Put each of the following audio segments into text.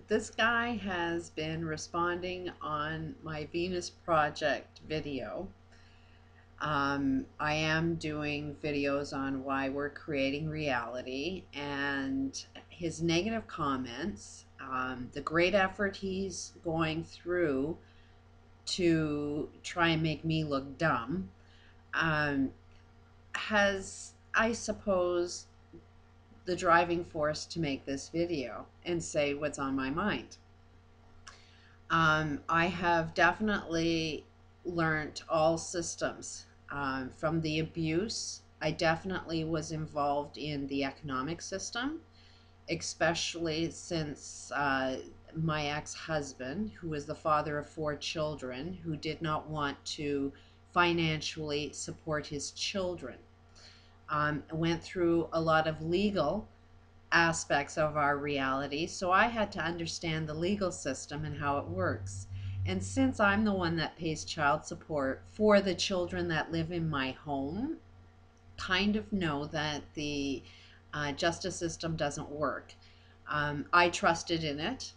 this guy has been responding on my Venus Project video. I am doing videos on why we're creating reality, and his negative comments, the great effort he's going through to try and make me look dumb, um, has, I suppose, the driving force to make this video and say what's on my mind. I have definitely learned all systems from the abuse. I definitely was involved in the economic system, especially since my ex-husband, who was the father of 4 children, who did not want to financially support his children, went through a lot of legal aspects of our reality. So I had to understand the legal system and how it works. And since I'm the one that pays child support for the children that live in my home, kind of know that the justice system doesn't work. I trusted in it,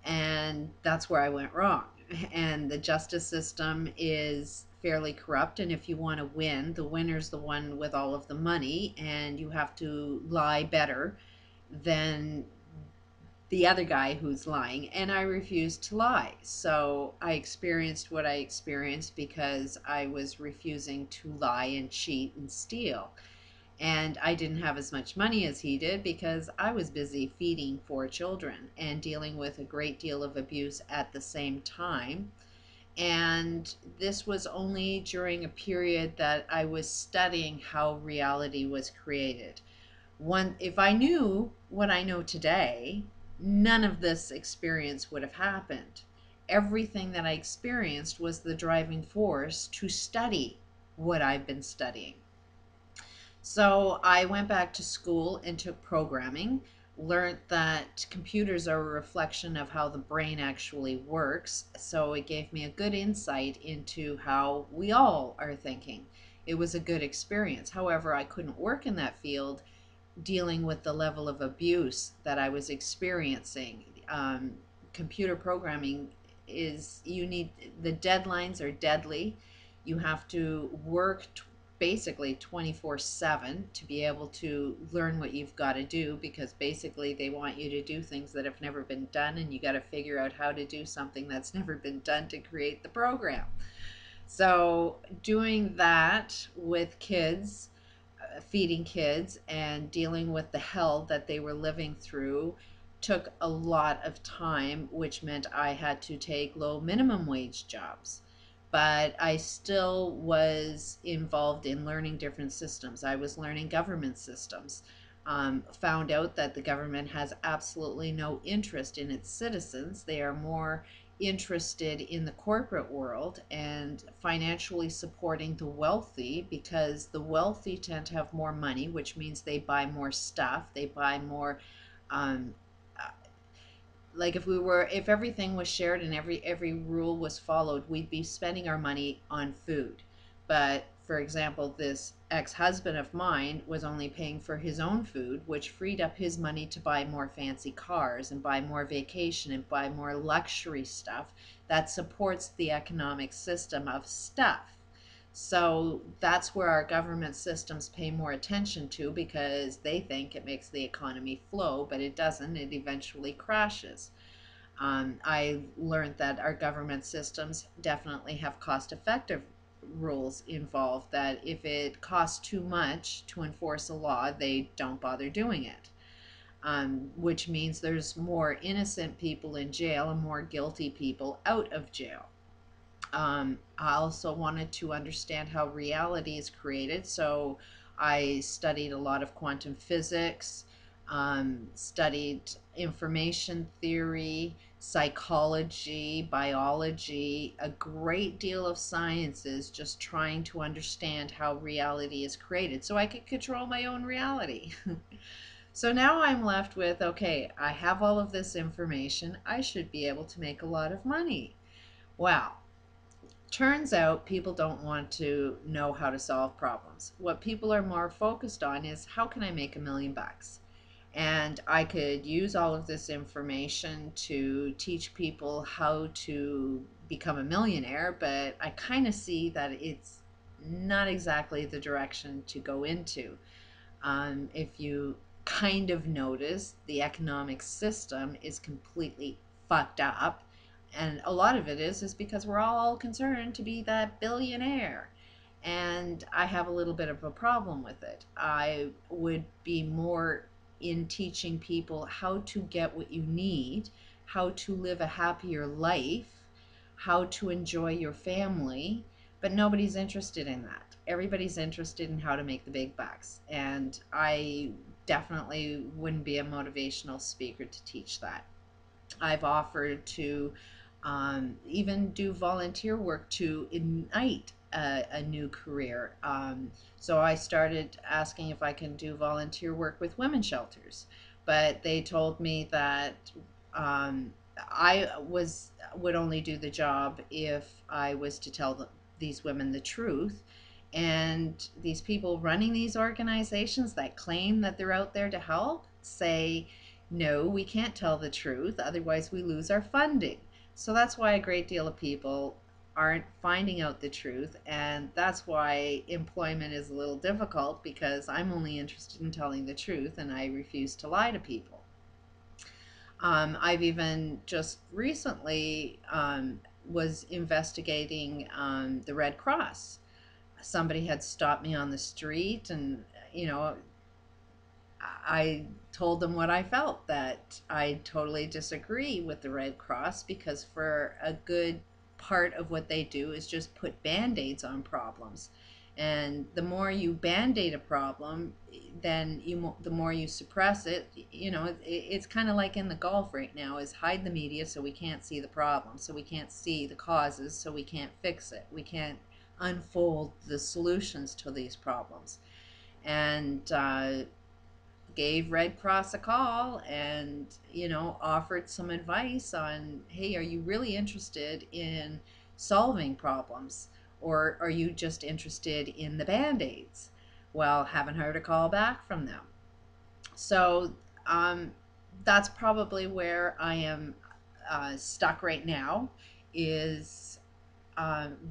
and that's where I went wrong. And the justice system is fairly corrupt, and if you want to win, the winner's the one with all of the money, and you have to lie better than the other guy who's lying, and I refused to lie. So I experienced what I experienced because I was refusing to lie and cheat and steal. And I didn't have as much money as he did because I was busy feeding 4 children and dealing with a great deal of abuse at the same time. And this was only during a period that I was studying how reality was created. If I knew what I know today, none of this experience would have happened. Everything that I experienced was the driving force to study what I've been studying. So I went back to school and took programming, learned that computers are a reflection of how the brain actually works. So it gave me a good insight into how we all are thinking. It was a good experience. However, I couldn't work in that field dealing with the level of abuse that I was experiencing. Computer programming is, you need, the deadlines are deadly. You have to work basically 24/7 to be able to learn what you've got to do, because basically they want you to do things that have never been done, and you got to figure out how to do something that's never been done to create the program. So doing that with kids, feeding kids and dealing with the hell that they were living through, took a lot of time, which meant I had to take low minimum wage jobs. But I still was involved in learning different systems. I was learning government systems. Found out that the government has absolutely no interest in its citizens. They are more interested in the corporate world and financially supporting the wealthy, because the wealthy tend to have more money, which means they buy more stuff, they buy more. um, like if everything was shared and every rule was followed, we'd be spending our money on food. But for example, this ex-husband of mine was only paying for his own food, which freed up his money to buy more fancy cars and buy more vacation and buy more luxury stuff that supports the economic system of stuff. So that's where our government systems pay more attention to, because they think it makes the economy flow, but it doesn't. It eventually crashes. I learned that our government systems definitely have cost-effective rules involved, that if it costs too much to enforce a law, they don't bother doing it. Which means there's more innocent people in jail and more guilty people out of jail. I also wanted to understand how reality is created, so I studied a lot of quantum physics, studied information theory, psychology, biology, a great deal of sciences, just trying to understand how reality is created so I could control my own reality. So now I'm left with, okay, I have all of this information, I should be able to make a lot of money. Well, turns out people don't want to know how to solve problems. What people are more focused on is, how can I make $1 million? And I could use all of this information to teach people how to become a millionaire, but I kind of see that it's not exactly the direction to go into. If you kind of notice, the economic system is completely fucked up. And a lot of it is because we're all concerned to be that billionaire. And I have a little bit of a problem with it. I would be more in teaching people how to get what you need, how to live a happier life, how to enjoy your family, but nobody's interested in that. Everybody's interested in how to make the big bucks. And I definitely wouldn't be a motivational speaker to teach that. I've offered to even do volunteer work to ignite a new career. So I started asking if I can do volunteer work with women's shelters, but they told me that would only do the job if I was to tell these women the truth. And these people running these organizations that claim that they're out there to help say, no, we can't tell the truth, otherwise we lose our funding. So that's why a great deal of people aren't finding out the truth, and that's why employment is a little difficult, because I'm only interested in telling the truth and I refuse to lie to people. I've even just recently was investigating the Red Cross. Somebody had stopped me on the street, and I told them what I felt, that I totally disagree with the Red Cross, because for a good part of what they do is just put band-aids on problems. And the more you band-aid a problem, then the more you suppress it. It's kind of like in the Gulf right now, is hide the media so we can't see the problem, so we can't see the causes, so we can't fix it. We can't unfold the solutions to these problems. And gave Red Cross a call and offered some advice on, hey, are you really interested in solving problems, or are you just interested in the band-aids? Well, haven't heard a call back from them. So that's probably where I am stuck right now. Is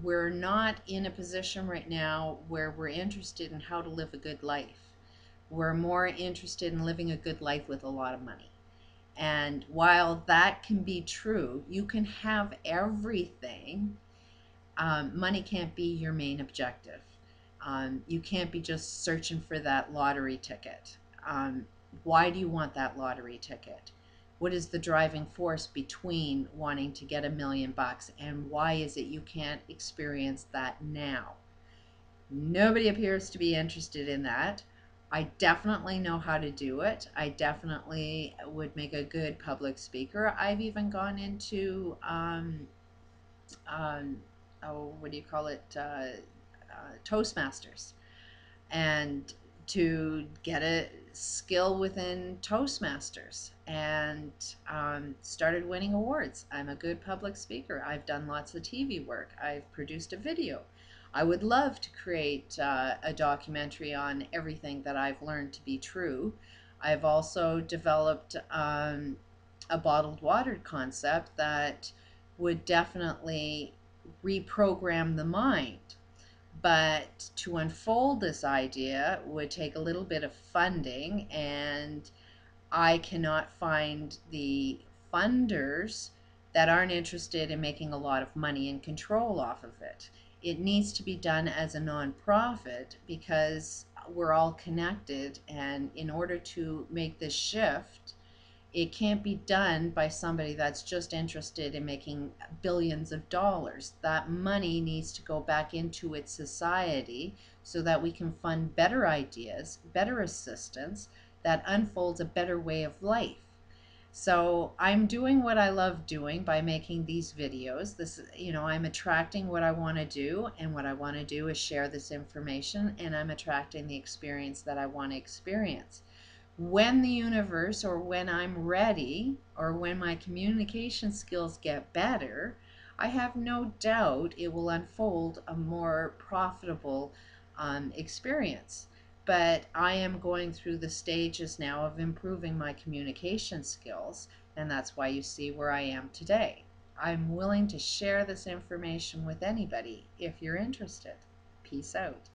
we're not in a position right now where we're interested in how to live a good life. We're more interested in living a good life with a lot of money. And while that can be true, you can have everything. Money can't be your main objective. You can't be just searching for that lottery ticket. Why do you want that lottery ticket? What is the driving force between wanting to get $1 million, and why is it you can't experience that now? Nobody appears to be interested in that. I definitely know how to do it. I definitely would make a good public speaker. I've even gone into, what do you call it, Toastmasters, and to get a skill within Toastmasters, and started winning awards. I'm a good public speaker. I've done lots of TV work. I've produced a video. I would love to create a documentary on everything that I've learned to be true. I've also developed a bottled water concept that would definitely reprogram the mind. But to unfold this idea would take a little bit of funding, and I cannot find the funders that aren't interested in making a lot of money and control off of it. It needs to be done as a nonprofit, because we're all connected, and in order to make this shift, it can't be done by somebody that's just interested in making billions of dollars. That money needs to go back into its society so that we can fund better ideas, better assistance that unfolds a better way of life. So I'm doing what I love doing by making these videos. I'm attracting what I want to do, and what I want to do is share this information, and I'm attracting the experience that I want to experience. When the universe, or when I'm ready, or when my communication skills get better, I have no doubt it will unfold a more profitable experience. But I am going through the stages now of improving my communication skills, and that's why you see where I am today. I'm willing to share this information with anybody if you're interested. Peace out.